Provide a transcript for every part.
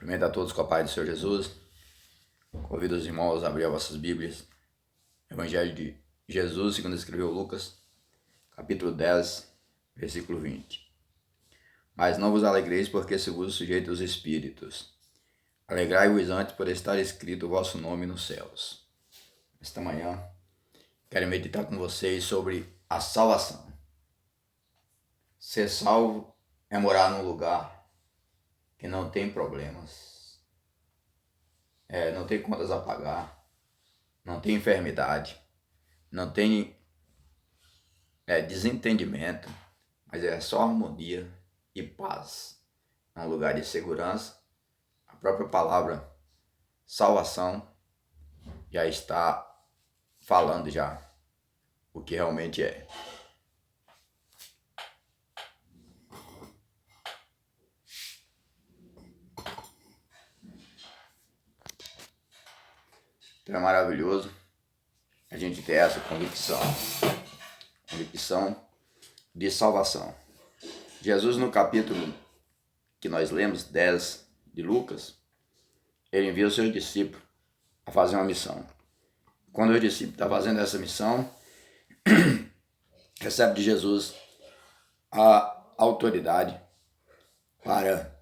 Cumprimento a todos com a paz do Senhor Jesus. Convido os irmãos a abrir as vossas Bíblias. Evangelho de Jesus, segundo escreveu Lucas, capítulo 10, versículo 20. Mas não vos alegreis porque se vos sujeita os espíritos. Alegrai-vos antes por estar escrito o vosso nome nos céus. Esta manhã, quero meditar com vocês sobre a salvação. Ser salvo é morar num lugar que não tem problemas, não tem contas a pagar, não tem enfermidade, não tem desentendimento, mas é só harmonia e paz. É um lugar de segurança. A própria palavra salvação já está falando já o que realmente é. Então é maravilhoso a gente ter essa convicção de salvação. Jesus, no capítulo que nós lemos, 10 de Lucas, ele envia os seus discípulos a fazer uma missão. Quando o discípulo está fazendo essa missão, recebe de Jesus a autoridade para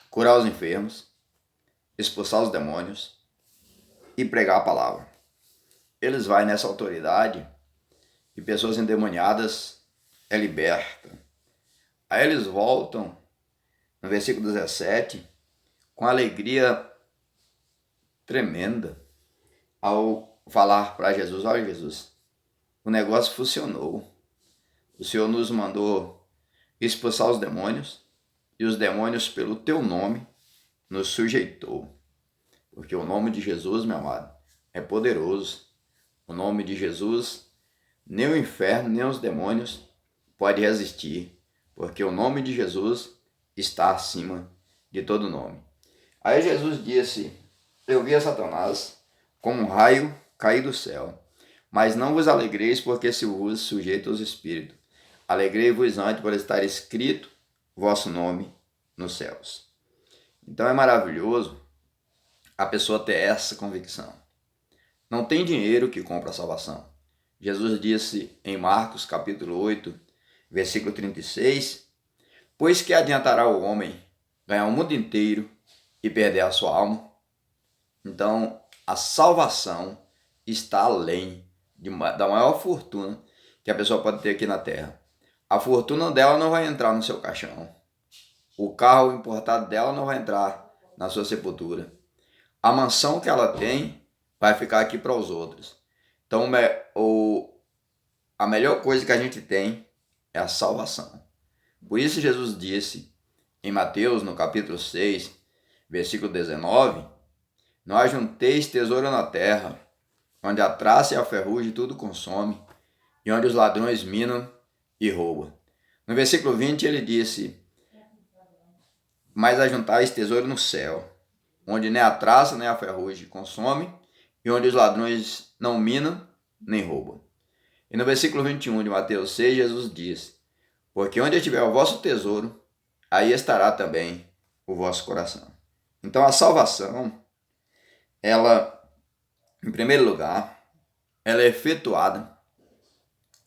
curar os enfermos, expulsar os demônios e pregar a palavra. Eles vão nessa autoridade e pessoas endemoniadas é liberta. Aí eles voltam no versículo 17 com alegria tremenda ao falar para Jesus: olha, Jesus, o negócio funcionou. O Senhor nos mandou expulsar os demônios e os demônios pelo teu nome nos sujeitou. Porque o nome de Jesus, meu amado, é poderoso. O nome de Jesus, nem o inferno, nem os demônios podem resistir. Porque o nome de Jesus está acima de todo nome. Aí Jesus disse: eu vi a Satanás como um raio cair do céu. Mas não vos alegreis porque se vos sujeita aos espíritos. Alegrei-vos antes por estar escrito vosso nome nos céus. Então é maravilhoso a pessoa ter essa convicção. Não tem dinheiro que compra a salvação. Jesus disse em Marcos capítulo 8, versículo 36, pois que adiantará o homem ganhar o mundo inteiro e perder a sua alma? Então a salvação está além da maior fortuna que a pessoa pode ter aqui na terra. A fortuna dela não vai entrar no seu caixão. O carro importado dela não vai entrar na sua sepultura. A mansão que ela tem vai ficar aqui para os outros. Então a melhor coisa que a gente tem é a salvação. Por isso Jesus disse em Mateus, no capítulo 6, versículo 19, não ajunteis tesouro na terra, onde a traça e a ferrugem tudo consome, e onde os ladrões minam e roubam. No versículo 20 ele disse, mas ajuntais tesouro no céu, onde nem a traça nem a ferrugem consome, e onde os ladrões não minam nem roubam. E no versículo 21 de Mateus 6, Jesus diz, porque onde estiver o vosso tesouro, aí estará também o vosso coração. Então a salvação, ela, em primeiro lugar, ela é efetuada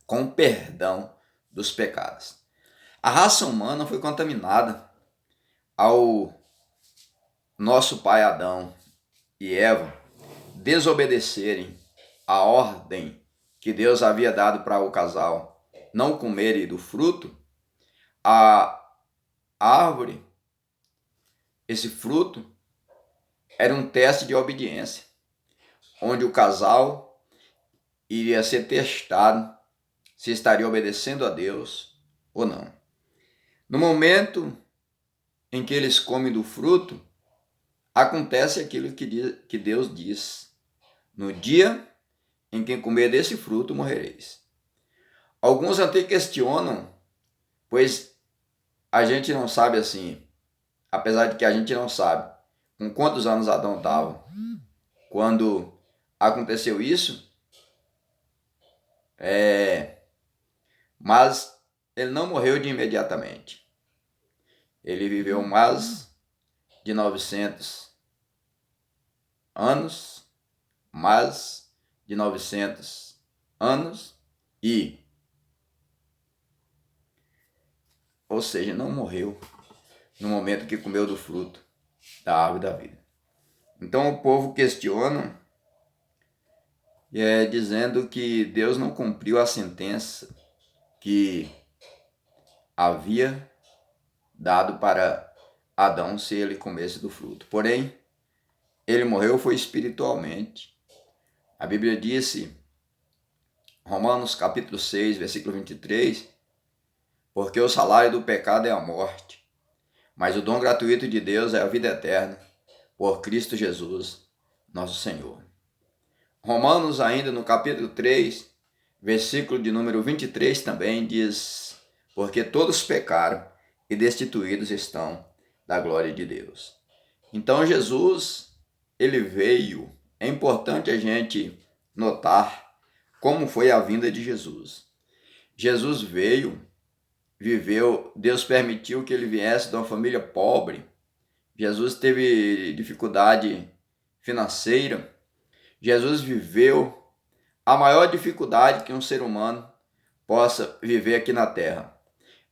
com o perdão dos pecados. A raça humana foi contaminada ao nosso pai Adão e Eva desobedecerem a ordem que Deus havia dado para o casal não comerem do fruto. A árvore, esse fruto, era um teste de obediência, onde o casal iria ser testado se estaria obedecendo a Deus ou não. No momento em que eles comem do fruto, acontece aquilo que Deus diz: no dia em que comer desse fruto, morrereis. Alguns até questionam, pois a gente não sabe assim, apesar de que a gente não sabe com quantos anos Adão estava quando aconteceu isso, mas ele não morreu de imediatamente. Ele viveu mais de 900 anos, mais de 900 anos ou seja, não morreu no momento que comeu do fruto da árvore da vida. Então o povo questiona, dizendo que Deus não cumpriu a sentença que havia dado para Adão se ele comesse do fruto. Porém, ele morreu foi espiritualmente. A Bíblia disse, Romanos capítulo 6, versículo 23, porque o salário do pecado é a morte, mas o dom gratuito de Deus é a vida eterna, por Cristo Jesus, nosso Senhor. Romanos ainda no capítulo 3, versículo de número 23 também diz, porque todos pecaram e destituídos estão da glória de Deus. Então Jesus, ele veio. É importante a gente notar como foi a vinda de Jesus. Jesus veio, viveu, Deus permitiu que ele viesse de uma família pobre. Jesus teve dificuldade financeira. Jesus viveu a maior dificuldade que um ser humano possa viver aqui na terra.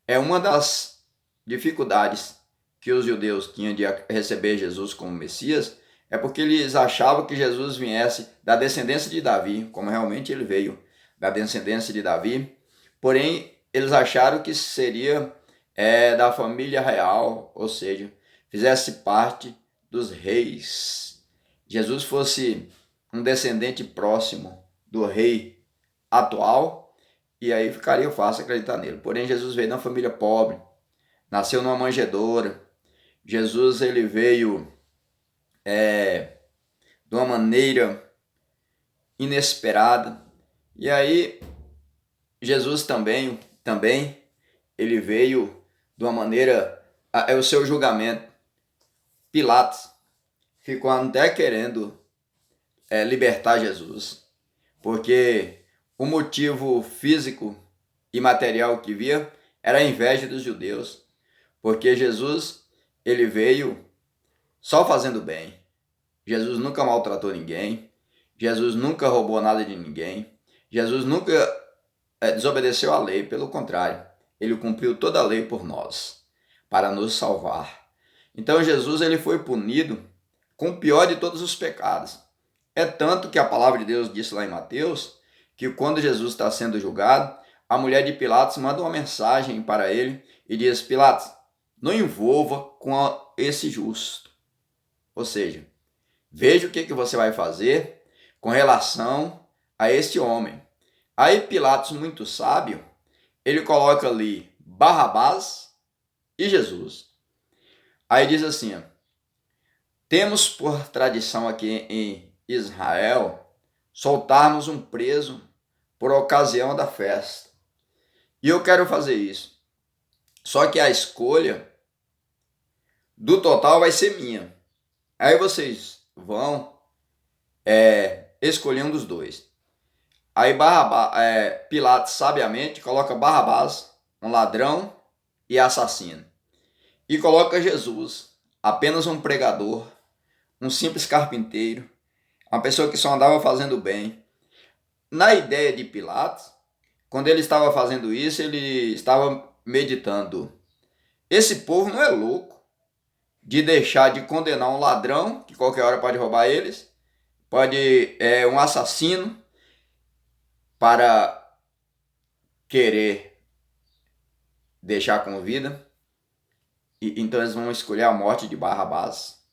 É uma das dificuldades que os judeus tinham de receber Jesus como Messias, é porque eles achavam que Jesus viesse da descendência de Davi, como realmente ele veio da descendência de Davi, porém eles acharam que seria da família real, ou seja, fizesse parte dos reis. Jesus fosse um descendente próximo do rei atual, e aí ficaria fácil acreditar nele. Porém, Jesus veio de uma família pobre, nasceu numa manjedoura. Jesus ele veio de uma maneira inesperada. E aí, Jesus também ele veio de uma maneira, o seu julgamento. Pilatos ficou até querendo libertar Jesus, porque o motivo físico e material que via era a inveja dos judeus, porque Jesus ele veio só fazendo bem. Jesus nunca maltratou ninguém, Jesus nunca roubou nada de ninguém, Jesus nunca desobedeceu à lei, pelo contrário, ele cumpriu toda a lei por nós, para nos salvar. Então Jesus ele foi punido com o pior de todos os pecados. É tanto que a palavra de Deus disse lá em Mateus, que quando Jesus está sendo julgado, a mulher de Pilatos manda uma mensagem para ele e diz, Pilatos, não envolva com esse justo. Ou seja, veja o que você vai fazer com relação a este homem. Aí Pilatos, muito sábio, ele coloca ali Barrabás e Jesus. Aí diz assim, temos por tradição aqui em Israel soltarmos um preso por ocasião da festa. E eu quero fazer isso. Só que a escolha do total vai ser minha. Aí vocês vão escolher um dos dois. Aí Pilatos sabiamente coloca Barrabás, um ladrão e assassino. E coloca Jesus, apenas um pregador, um simples carpinteiro, uma pessoa que só andava fazendo bem. Na ideia de Pilatos, quando ele estava fazendo isso, ele estava meditando. Esse povo não é louco de deixar de condenar um ladrão, que qualquer hora pode roubar eles, pode um assassino, para querer deixar com vida. Então eles vão escolher a morte de Barrabás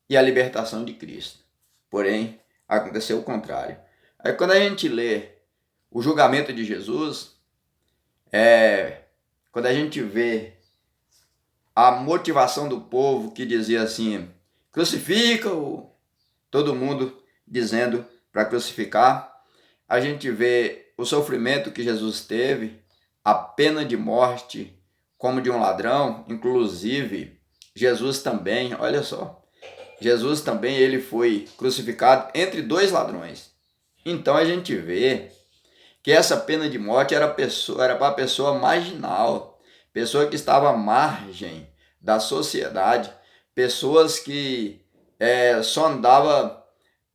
e a libertação de Cristo. Porém, aconteceu o contrário. Aí quando a gente lê o julgamento de Jesus, quando a gente vê a motivação do povo que dizia assim, crucifica-o, todo mundo dizendo para crucificar, a gente vê o sofrimento que Jesus teve, a pena de morte como de um ladrão, inclusive Jesus também, olha só, Jesus também ele foi crucificado entre dois ladrões. Então a gente vê que essa pena de morte era para a pessoa marginal, pessoa que estava à margem da sociedade, pessoas que só andavam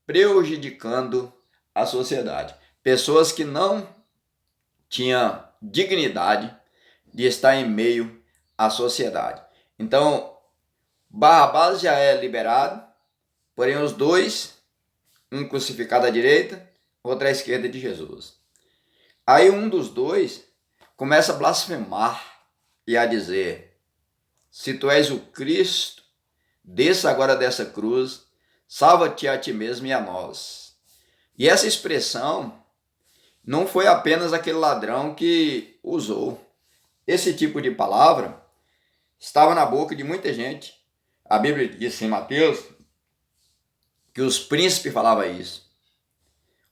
prejudicando a sociedade, pessoas que não tinham dignidade de estar em meio à sociedade. Então, Barrabás já é liberado, porém os dois, um crucificado à direita, outro à esquerda de Jesus. Aí um dos dois começa a blasfemar e a dizer: se tu és o Cristo, desça agora dessa cruz, salva-te a ti mesmo e a nós. E essa expressão não foi apenas aquele ladrão que usou. Esse tipo de palavra estava na boca de muita gente. A Bíblia diz em Mateus que os príncipes falavam isso.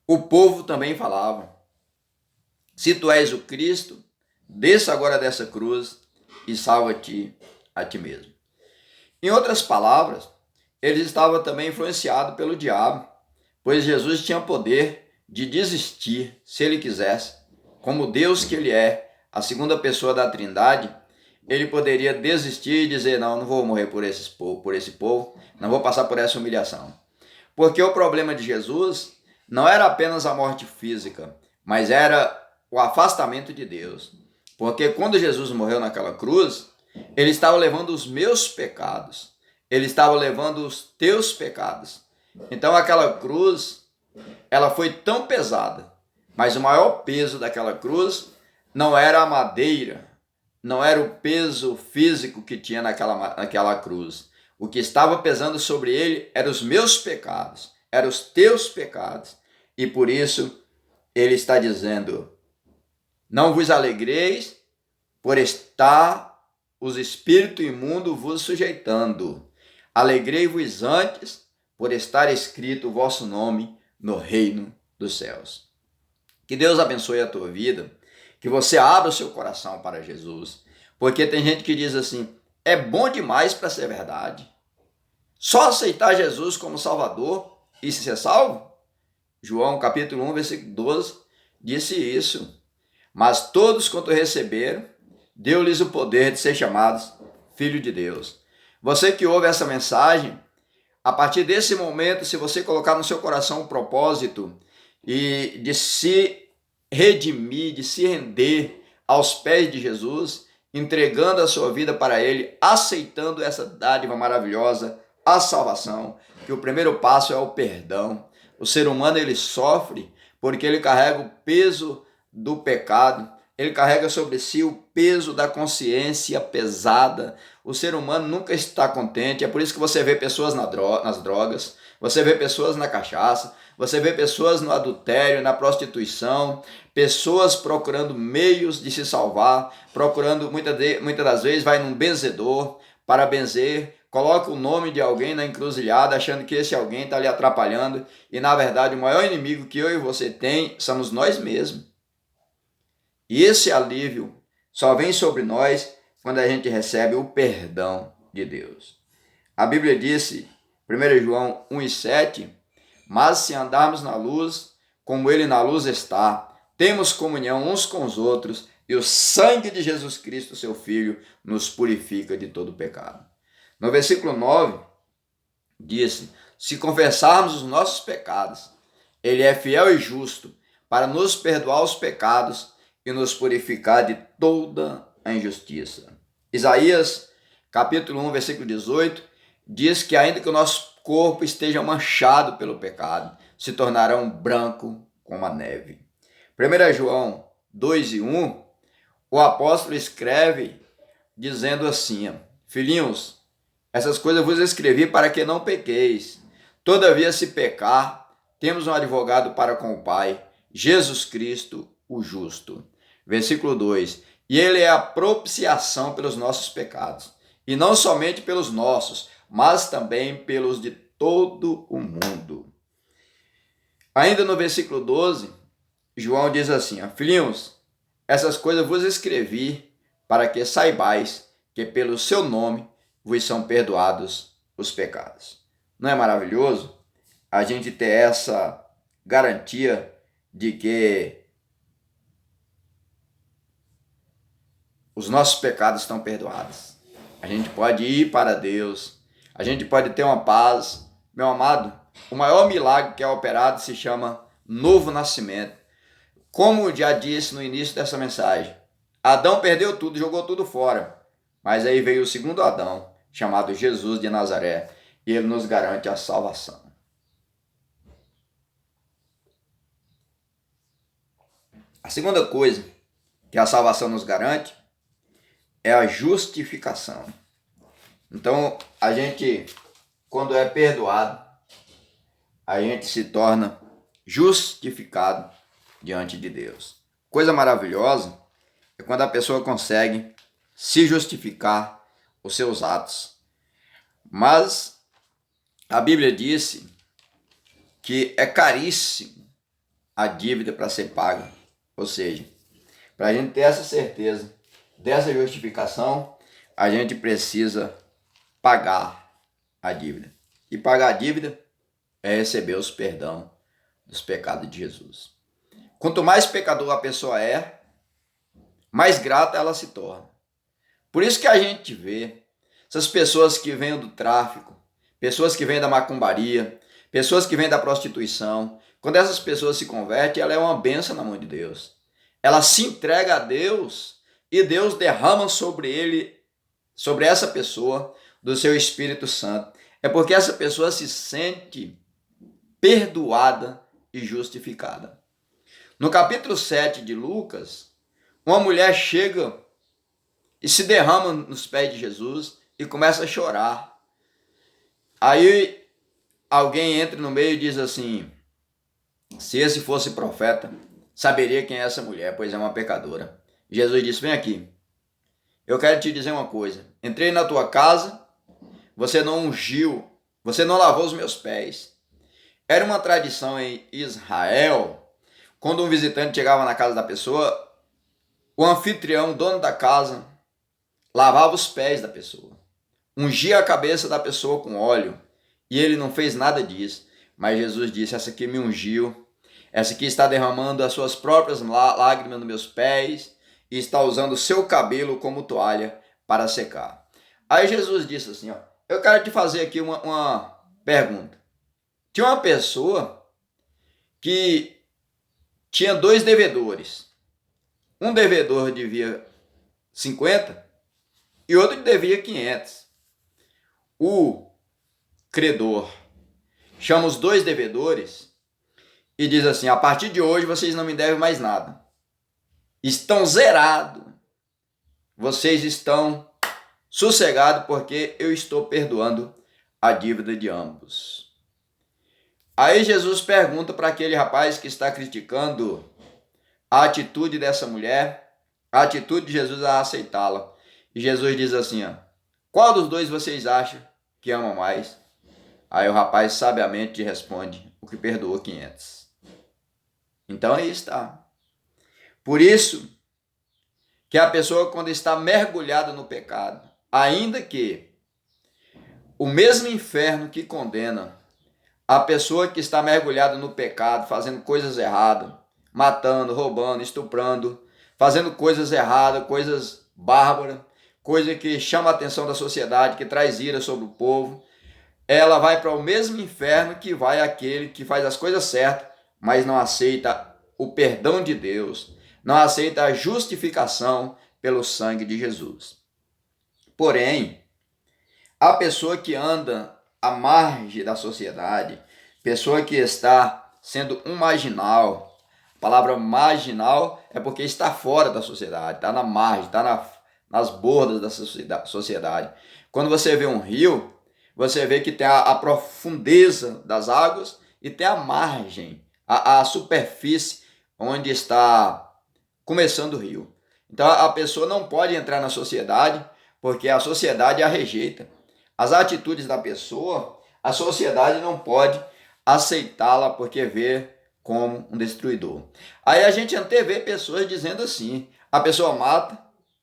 O povo também falava: se tu és o Cristo, desça agora dessa cruz e salva-te a ti mesmo. Em outras palavras, eles estavam também influenciados pelo diabo, pois Jesus tinha poder de desistir, se ele quisesse. Como Deus que ele é, a segunda pessoa da Trindade, ele poderia desistir e dizer: não vou morrer por esse povo, não vou passar por essa humilhação. Porque o problema de Jesus não era apenas a morte física, mas era o afastamento de Deus. Porque quando Jesus morreu naquela cruz, ele estava levando os meus pecados, ele estava levando os teus pecados. Então aquela cruz, ela foi tão pesada, mas o maior peso daquela cruz não era a madeira, não era o peso físico que tinha naquela cruz. O que estava pesando sobre ele eram os meus pecados, eram os teus pecados. E por isso ele está dizendo: não vos alegreis por estar os espíritos imundos vos sujeitando. Alegrei-vos antes por estar escrito o vosso nome no reino dos céus. Que Deus abençoe a tua vida, que você abra o seu coração para Jesus, porque tem gente que diz assim: é bom demais para ser verdade. Só aceitar Jesus como Salvador e ser salvo? João capítulo 1, versículo 12, disse isso. Mas todos quanto receberam, deu-lhes o poder de ser chamados filho de Deus. Você que ouve essa mensagem, a partir desse momento, se você colocar no seu coração o propósito e de se redimir, de se render aos pés de Jesus, entregando a sua vida para Ele, aceitando essa dádiva maravilhosa, a salvação, que o primeiro passo é o perdão. O ser humano, ele sofre porque ele carrega o peso do pecado, ele carrega sobre si o peso da consciência pesada. O ser humano nunca está contente, é por isso que você vê pessoas nas drogas, você vê pessoas na cachaça, você vê pessoas no adultério, na prostituição, pessoas procurando meios de se salvar, procurando, muitas das vezes, vai num benzedor para benzer, coloca o nome de alguém na encruzilhada, achando que esse alguém está lhe atrapalhando, e na verdade o maior inimigo que eu e você tem somos nós mesmos. E esse alívio só vem sobre nós quando a gente recebe o perdão de Deus. A Bíblia disse, 1 João 1,7, mas se andarmos na luz, como Ele na luz está, temos comunhão uns com os outros, e o sangue de Jesus Cristo, seu Filho, nos purifica de todo pecado. No versículo 9, disse: se confessarmos os nossos pecados, Ele é fiel e justo para nos perdoar os pecados e nos purificar de toda a injustiça. Isaías, capítulo 1, versículo 18, diz que ainda que o nosso corpo esteja manchado pelo pecado, se tornarão branco como a neve. 1 João 2:1, o apóstolo escreve dizendo assim: filhinhos, essas coisas vos escrevi para que não pequeis. Todavia, se pecar, temos um advogado para com o Pai, Jesus Cristo, o justo. Versículo 2, e Ele é a propiciação pelos nossos pecados, e não somente pelos nossos, mas também pelos de todo o mundo. Ainda no versículo 12, João diz assim: filhinhos, essas coisas vos escrevi para que saibais que pelo seu nome vos são perdoados os pecados. Não é maravilhoso a gente ter essa garantia de que os nossos pecados estão perdoados? A gente pode ir para Deus, a gente pode ter uma paz. Meu amado, o maior milagre que é operado se chama novo nascimento. Como já disse no início dessa mensagem, Adão perdeu tudo, jogou tudo fora. Mas aí veio o segundo Adão, chamado Jesus de Nazaré, e ele nos garante a salvação. A segunda coisa que a salvação nos garante é a justificação. Então, a gente, quando é perdoado, a gente se torna justificado diante de Deus. Coisa maravilhosa é quando a pessoa consegue se justificar os seus atos. Mas a Bíblia disse que é caríssimo a dívida para ser paga. Ou seja, para a gente ter essa certeza dessa justificação, a gente precisa pagar a dívida. E pagar a dívida é receber os perdão dos pecados de Jesus. Quanto mais pecador a pessoa é, mais grata ela se torna. Por isso que a gente vê essas pessoas que vêm do tráfico, pessoas que vêm da macumbaria, pessoas que vêm da prostituição. Quando essas pessoas se convertem, ela é uma bênção na mão de Deus. Ela se entrega a Deus e Deus derrama sobre essa pessoa, do seu Espírito Santo. É porque essa pessoa se sente perdoada e justificada. No capítulo 7 de Lucas, uma mulher chega e se derrama nos pés de Jesus e começa a chorar. Aí alguém entra no meio e diz assim: se esse fosse profeta, saberia quem é essa mulher, pois é uma pecadora. Jesus disse: vem aqui, eu quero te dizer uma coisa. Entrei na tua casa, você não ungiu, você não lavou os meus pés. Era uma tradição em Israel, quando um visitante chegava na casa da pessoa, o anfitrião, o dono da casa, lavava os pés da pessoa, ungia a cabeça da pessoa com óleo, e ele não fez nada disso. Mas Jesus disse: essa aqui me ungiu, essa aqui está derramando as suas próprias lágrimas nos meus pés e está usando o seu cabelo como toalha para secar. Aí Jesus disse assim: eu quero te fazer aqui uma pergunta. Tinha uma pessoa que tinha 2 devedores. Um devedor devia 50 e outro devia 500. O credor chama os 2 devedores e diz assim: a partir de hoje vocês não me devem mais nada. Estão zerados. Vocês estão sossegados porque eu estou perdoando a dívida de ambos. Aí Jesus pergunta para aquele rapaz que está criticando a atitude dessa mulher, a atitude de Jesus a aceitá-la. E Jesus diz assim: qual dos 2 vocês acham que ama mais? Aí o rapaz sabiamente responde: o que perdoou 500. Então aí está. Por isso que a pessoa, quando está mergulhada no pecado, ainda que o mesmo inferno que condena a pessoa que está mergulhada no pecado, fazendo coisas erradas, matando, roubando, estuprando, fazendo coisas erradas, coisas bárbaras, coisa que chama a atenção da sociedade, que traz ira sobre o povo, ela vai para o mesmo inferno que vai aquele que faz as coisas certas, mas não aceita o perdão de Deus, não aceita a justificação pelo sangue de Jesus. Porém, a pessoa que anda à margem da sociedade, pessoa que está sendo um marginal, a palavra marginal é porque está fora da sociedade, está na margem, está nas bordas da sociedade. Quando você vê um rio, você vê que tem a profundeza das águas e tem a margem, a superfície onde está começando o rio. Então a pessoa não pode entrar na sociedade porque a sociedade a rejeita. As atitudes da pessoa, a sociedade não pode aceitá-la porque vê como um destruidor. Aí a gente antevê pessoas dizendo assim: a pessoa mata,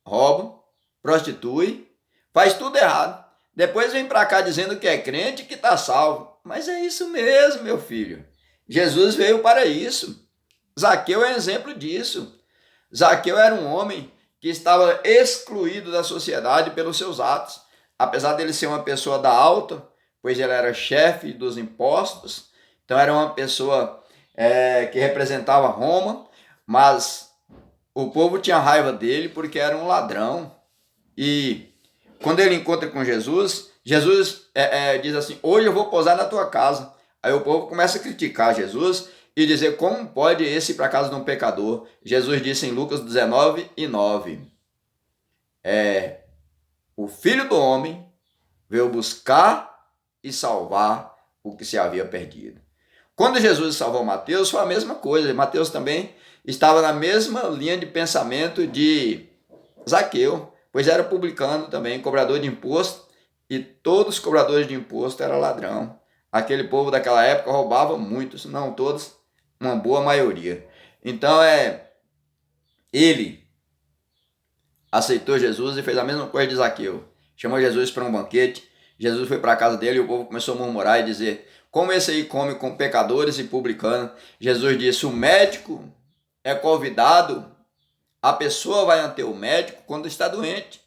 rouba, prostitui, faz tudo errado. Depois vem para cá dizendo que é crente e que está salvo. Mas é isso mesmo, meu filho. Jesus veio para isso. Zaqueu é exemplo disso. Zaqueu era um homem que estava excluído da sociedade pelos seus atos. apesar dele ser uma pessoa da alta, pois ele era chefe dos impostos, então era uma pessoa que representava Roma, mas o povo tinha raiva dele porque era um ladrão. E quando ele encontra com Jesus, Jesus diz assim: hoje eu vou posar na tua casa. Aí o povo começa a criticar Jesus e dizer: como pode esse ir para a casa de um pecador? Jesus disse em Lucas 19:9: o Filho do Homem veio buscar e salvar o que se havia perdido. Quando Jesus salvou Mateus, foi a mesma coisa. Mateus também estava na mesma linha de pensamento de Zaqueu, pois era publicano também, cobrador de imposto, e todos os cobradores de imposto eram ladrão. Aquele povo daquela época roubava muitos, não todos, uma boa maioria. Então ele aceitou Jesus e fez a mesma coisa de Zaqueu. Chamou Jesus para um banquete. Jesus foi para a casa dele e o povo começou a murmurar e dizer: como esse aí come com pecadores e publicanos? Jesus disse: o médico é convidado, a pessoa vai ante o médico quando está doente.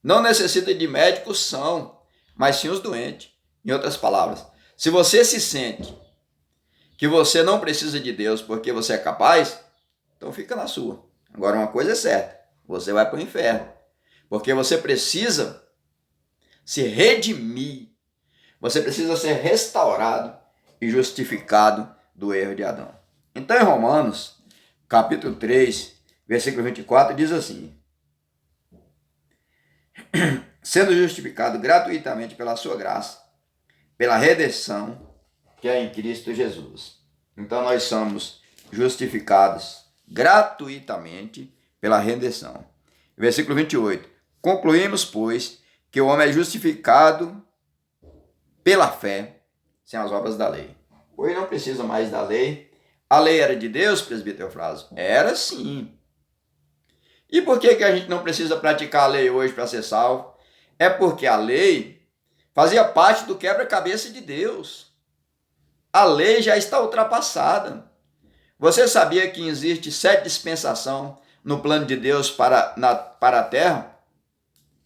Não necessita de médicos são, mas sim os doentes. Em outras palavras, se você se sente que você não precisa de Deus porque você é capaz, então fica na sua. Agora uma coisa é certa, você vai para o inferno, porque você precisa se redimir, você precisa ser restaurado e justificado do erro de Adão. Então em Romanos, capítulo 3, versículo 24, diz assim: sendo justificado gratuitamente pela sua graça, pela redenção que é em Cristo Jesus. Então nós somos justificados gratuitamente pela redenção. Versículo 28. Concluímos, pois, que o homem é justificado pela fé, sem as obras da lei. Hoje não precisa mais da lei. A lei era de Deus, presbítero Eufrásio? Era sim. E por que a gente não precisa praticar a lei hoje para ser salvo? É porque a lei fazia parte do quebra-cabeça de Deus. A lei já está ultrapassada. Você sabia que existe 7 dispensações no plano de Deus para a terra?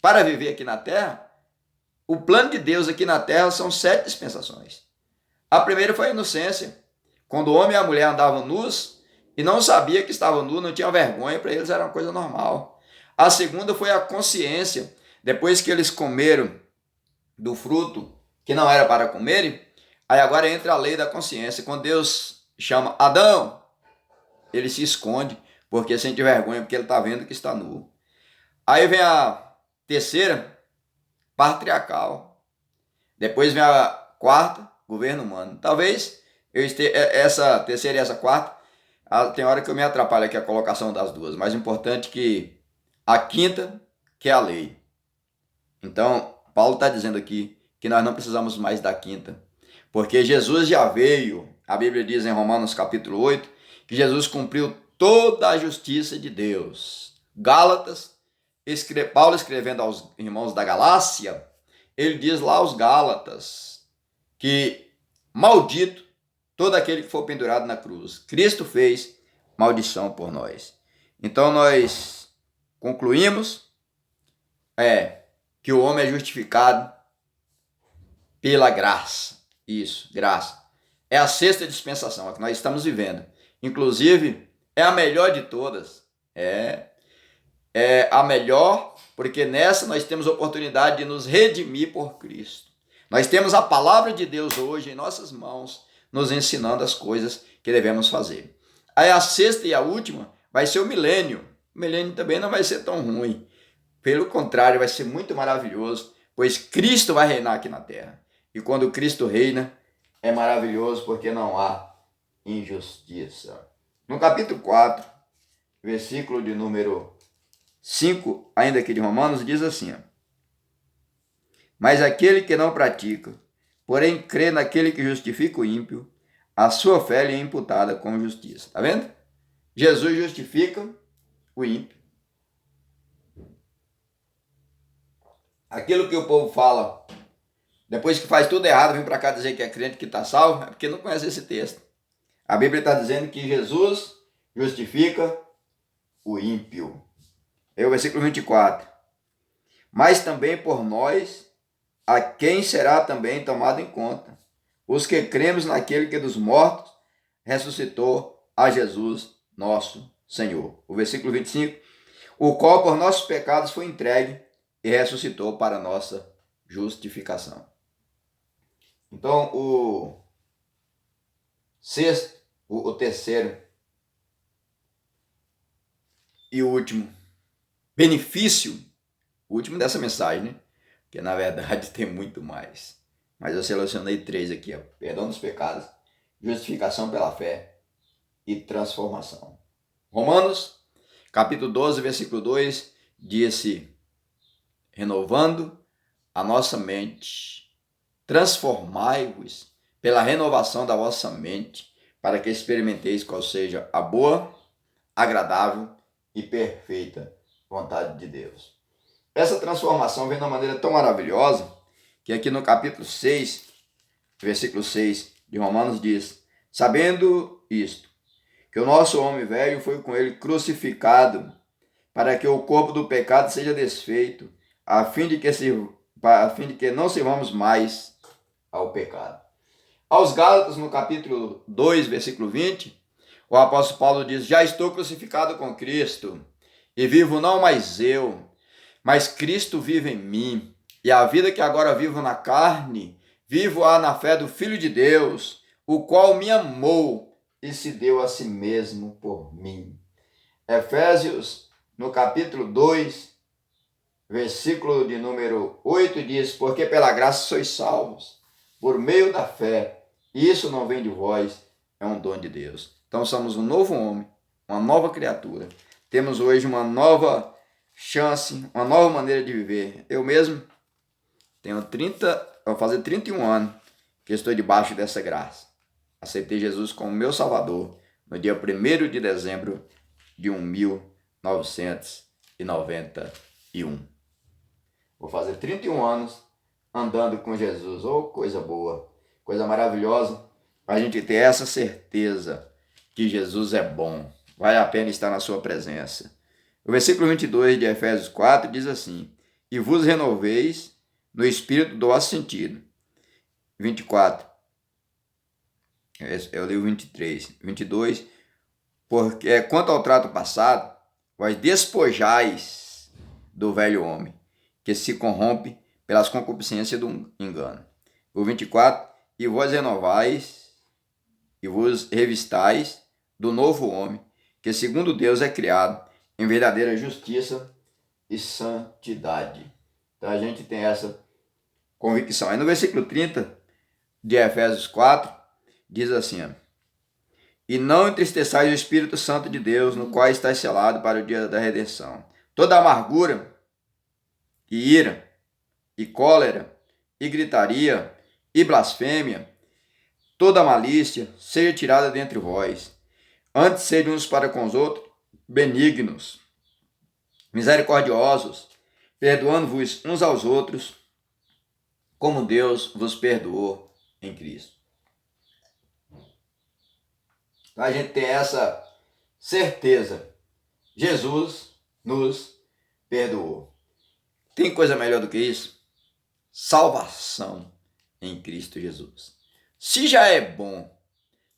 Para viver aqui na terra? O plano de Deus aqui na terra são 7 dispensações. A primeira foi a inocência. Quando o homem e a mulher andavam nus e não sabia que estavam nus, não tinham vergonha, para eles era uma coisa normal. A segunda foi a consciência. Depois que eles comeram do fruto que não era para comerem, aí agora entra a lei da consciência. Quando Deus chama Adão, ele se esconde porque sente vergonha, porque ele está vendo que está nu. Aí vem a terceira, patriarcal. Depois vem a quarta, governo humano. Talvez essa terceira e essa quarta, tem hora que eu me atrapalho aqui a colocação das duas. Mais importante que a quinta, que é a lei. Então, Paulo está dizendo aqui que nós não precisamos mais da quinta, porque Jesus já veio. A Bíblia diz em Romanos capítulo 8 que Jesus cumpriu toda a justiça de Deus. Gálatas, Paulo escrevendo aos irmãos da Galácia, ele diz lá aos Gálatas que maldito todo aquele que for pendurado na cruz. Cristo fez maldição por nós. Então nós concluímos que o homem é justificado pela graça. Isso, graça. É a sexta dispensação, a que nós estamos vivendo. Inclusive, é a melhor de todas. É a melhor, porque nessa nós temos a oportunidade de nos redimir por Cristo. Nós temos a palavra de Deus hoje em nossas mãos, nos ensinando as coisas que devemos fazer. Aí a sexta e a última vai ser o milênio. O milênio também não vai ser tão ruim. Pelo contrário, vai ser muito maravilhoso, pois Cristo vai reinar aqui na terra. E quando Cristo reina, é maravilhoso porque não há injustiça. No capítulo 4, versículo de número 5, ainda aqui de Romanos, diz assim: mas aquele que não pratica, porém crê naquele que justifica o ímpio, a sua fé lhe é imputada como justiça. Está vendo? Jesus justifica o ímpio. Aquilo que o povo fala, depois que faz tudo errado, vem para cá dizer que é crente, que está salvo, é porque não conhece esse texto. A Bíblia está dizendo que Jesus justifica o ímpio. É o versículo 24. mas também por nós, a quem será também tomado em conta, os que cremos naquele que dos mortos ressuscitou, a Jesus nosso Senhor. O versículo 25, o qual por nossos pecados foi entregue e ressuscitou para nossa justificação. Então, o sexto, o terceiro e o último benefício, o último dessa mensagem, né? Que na verdade tem muito mais. Mas eu selecionei 3 aqui, ó. Perdão dos pecados, justificação pela fé e transformação. Romanos, capítulo 12, versículo 2, diz-se: renovando a nossa mente, transformai-vos pela renovação da vossa mente, para que experimenteis qual seja a boa, agradável e perfeita vontade de Deus. Essa transformação vem de uma maneira tão maravilhosa que aqui no capítulo 6, versículo 6 de Romanos diz: sabendo isto, que o nosso homem velho foi com ele crucificado, para que o corpo do pecado seja desfeito, a fim de que não sirvamos mais ao pecado. Aos Gálatas, no capítulo 2, versículo 20, o apóstolo Paulo diz: já estou crucificado com Cristo, e vivo não mais eu, mas Cristo vive em mim, e a vida que agora vivo na carne, vivo-a na fé do Filho de Deus, o qual me amou e se deu a si mesmo por mim. Efésios, no capítulo 2, versículo de número 8, diz: porque pela graça sois salvos, por meio da fé, e isso não vem de vós, é um dom de Deus. Então somos um novo homem, uma nova criatura. Temos hoje uma nova chance, uma nova maneira de viver. Eu mesmo vou fazer 31 anos que estou debaixo dessa graça. Aceitei Jesus como meu Salvador no dia 1º de dezembro de 1991. Vou fazer 31 anos andando com Jesus. Oh, coisa boa, coisa maravilhosa, a gente ter essa certeza que Jesus é bom. Vale a pena estar na sua presença. O versículo 22 de Efésios 4 diz assim: e vos renoveis no espírito do vosso sentido. 24. Eu li o 23. 22. Porque quanto ao trato passado, vós despojais do velho homem, que se corrompe pelas concupiscências do engano. O 24. E vós renovais e vos revistais do novo homem, que segundo Deus é criado em verdadeira justiça e santidade. Então a gente tem essa convicção. Aí no versículo 30 de Efésios 4, diz assim: ó, e não entristeçais o Espírito Santo de Deus, no qual está selado para o dia da redenção. Toda amargura, e ira, e cólera, e gritaria, e blasfêmia, toda malícia, seja tirada dentre vós. Antes sede uns para com os outros benignos, misericordiosos, perdoando-vos uns aos outros, como Deus vos perdoou em Cristo. Então a gente tem essa certeza. Jesus nos perdoou. Tem coisa melhor do que isso? Salvação em Cristo Jesus. Se já é bom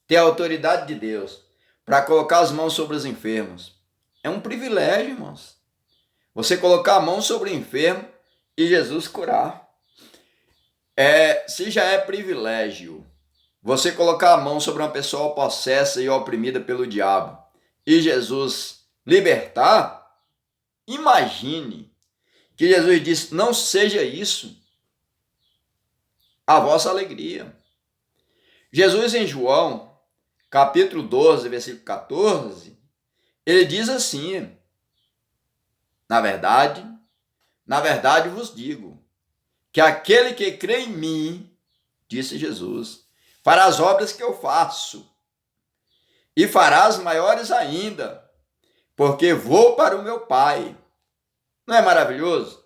ter a autoridade de Deus para colocar as mãos sobre os enfermos, é um privilégio, irmãos. Você colocar a mão sobre o enfermo e Jesus curar. Se já é privilégio você colocar a mão sobre uma pessoa possessa e oprimida pelo diabo e Jesus libertar, imagine que Jesus disse: não seja isso a vossa alegria. Jesus em João, capítulo 12, versículo 14, ele diz assim: na verdade vos digo, que aquele que crê em mim, disse Jesus, fará as obras que eu faço, e fará as maiores ainda, porque vou para o meu Pai. Não é maravilhoso?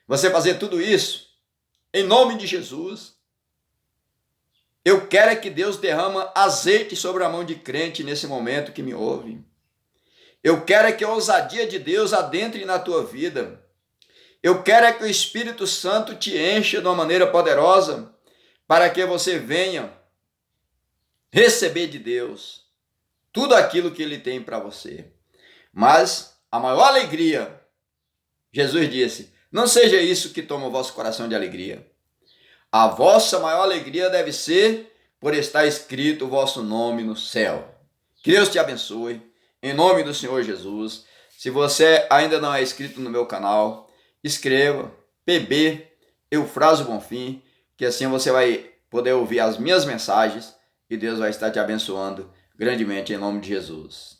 Você fazer tudo isso em nome de Jesus. Eu quero é que Deus derrama azeite sobre a mão de crente nesse momento que me ouve. Eu quero é que a ousadia de Deus adentre na tua vida Eu quero é que o Espírito Santo te encha de uma maneira poderosa para que você venha receber de Deus tudo aquilo que Ele tem para você. Mas a maior alegria, Jesus disse, não seja isso que toma o vosso coração de alegria. A vossa maior alegria deve ser por estar escrito o vosso nome no céu. Que Deus te abençoe, em nome do Senhor Jesus. Se você ainda não é inscrito no meu canal, escreva PB Eufrásio Bonfim, que assim você vai poder ouvir as minhas mensagens e Deus vai estar te abençoando grandemente em nome de Jesus.